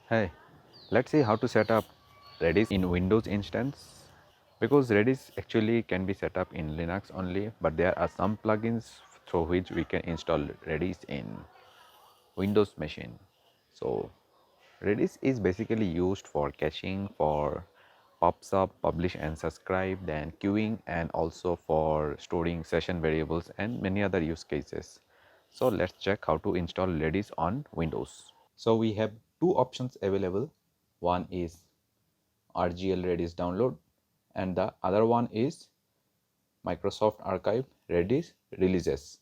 Hey, let's see how to set up Redis in Windows instance. Because Redis actually can be set up in Linux only, but there are some plugins through which we can install Redis in Windows machine. So Redis is basically used for caching, for pops up, publish and subscribe, then queuing, and also for storing session variables and many other use cases. So let's check how to install Redis on Windows. So we have two options available. One is RGL Redis download and the other one is Microsoft Archive Redis releases.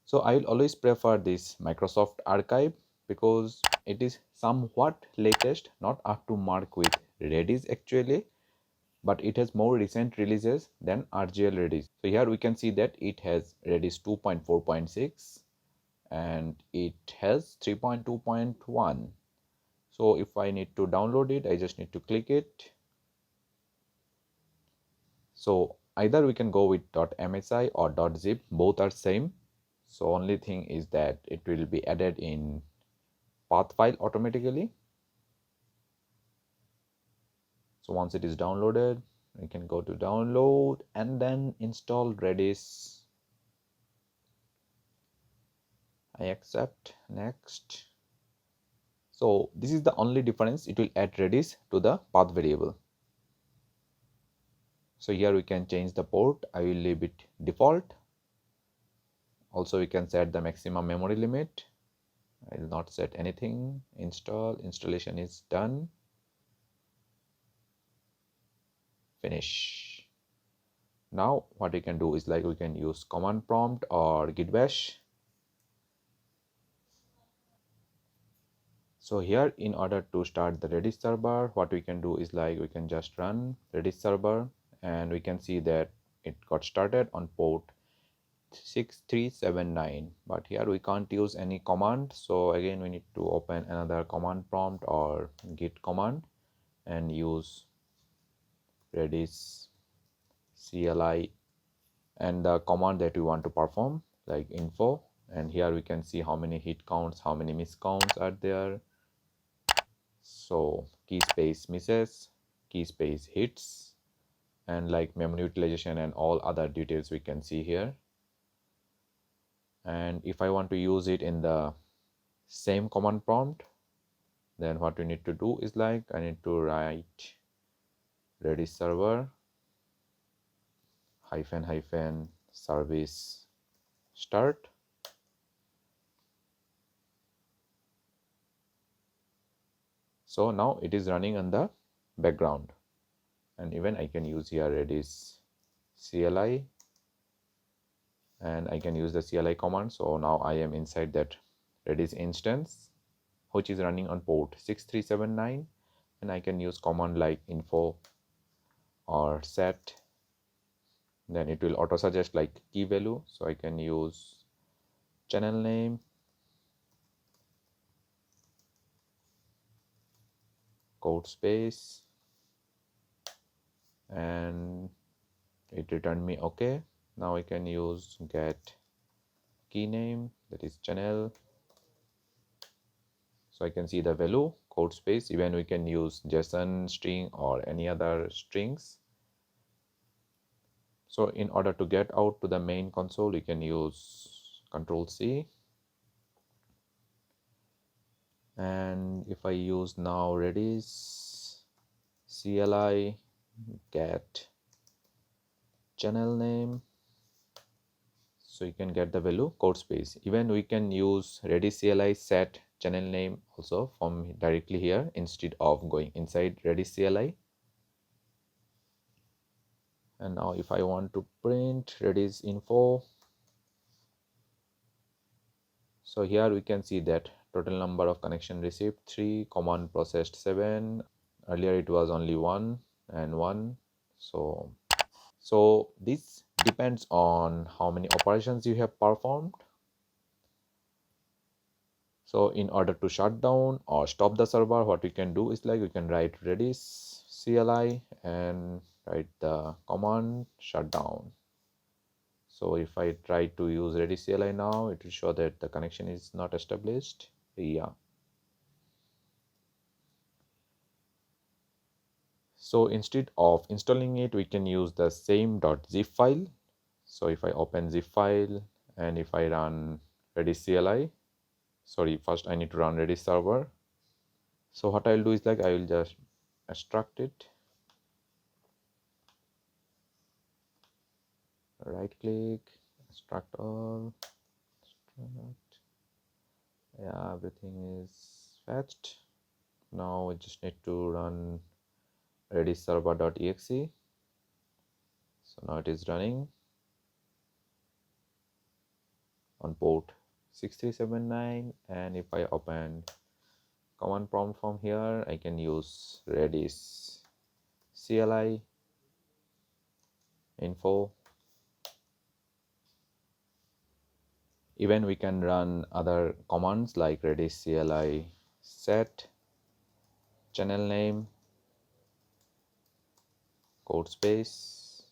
So I will always prefer this Microsoft Archive because it is somewhat latest, not up to mark with Redis actually, but it has more recent releases than RGL Redis. So here we can see that it has Redis 2.4.6 and it has 3.2.1. So if I need to download it, I just need to click it. So either we can go with .msi or .zip, both are same. So only thing is that it will be added in path file automatically. So once it is downloaded, we can go to download and then install Redis. I accept, next. So this is the only difference, it will add Redis to the path variable. So here we can change the port, I will leave it default. Also we can set the maximum memory limit. I will not set anything. Installation is done. Finish. Now what we can do is like we can use command prompt or git bash. So here in order to start the Redis server, what we can do is like we can just run Redis server and we can see that it got started on port 6379, but here we can't use any command. So again we need to open another command prompt or git command and use Redis CLI and the command that we want to perform, like info, and here we can see how many hit counts, how many miss counts are there. So key space misses, key space hits, and like memory utilization and all other details we can see here. And if I want to use it in the same command prompt, then what we need to do is like I need to write Redis server hyphen service start. So now it is running on the background, and even I can use here Redis CLI and I can use the CLI command. So now I am inside that Redis instance which is running on port 6379, and I can use command like info or set, then it will auto suggest like key value. So I can use channel name, code space, and it returned me okay. Now I can use get key name, that is channel. So I can see the value, code space, even we can use JSON string or any other strings. So in order to get out to the main console, you can use Control C. And if I use now Redis CLI get channel name, so you can get the value code space. Even we can use Redis CLI set channel name also from directly here instead of going inside Redis CLI. And now if I want to print Redis info, so here we can see that total number of connection received 3, command processed 7, earlier it was only 1 and 1. So this depends on how many operations you have performed. So in order to shut down or stop the server, what we can do is like we can write Redis CLI and write the command shutdown. So if I try to use Redis CLI now, it will show that the connection is not established. Yeah. So instead of installing it, we can use the same .zip file. So if I open zip file and if I run Redis CLI, sorry, first I need to run Redis server. So what I'll do is like I will just extract it, right click, extract all, extract. Yeah, everything is fetched. Now we just need to run redis server.exe. So now it is running on port 6379, and if I open command prompt from here, I can use redis CLI info. Even we can run other commands like redis CLI set channel name code space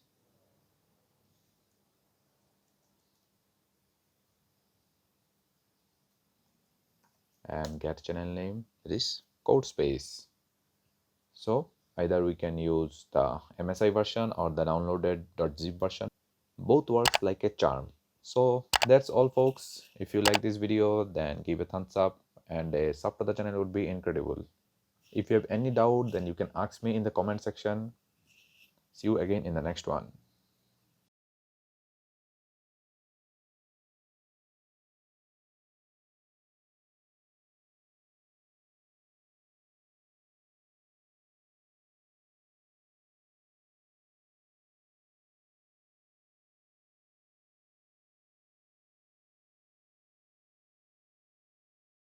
and get channel name is code space. So either we can use the MSI version or the downloaded .zip version. Both works like a charm. So that's all folks. If you like this video, then give a thumbs up and a sub to the channel would be incredible. If you have any doubt, then you can ask me in the comment section. See you again in the next one.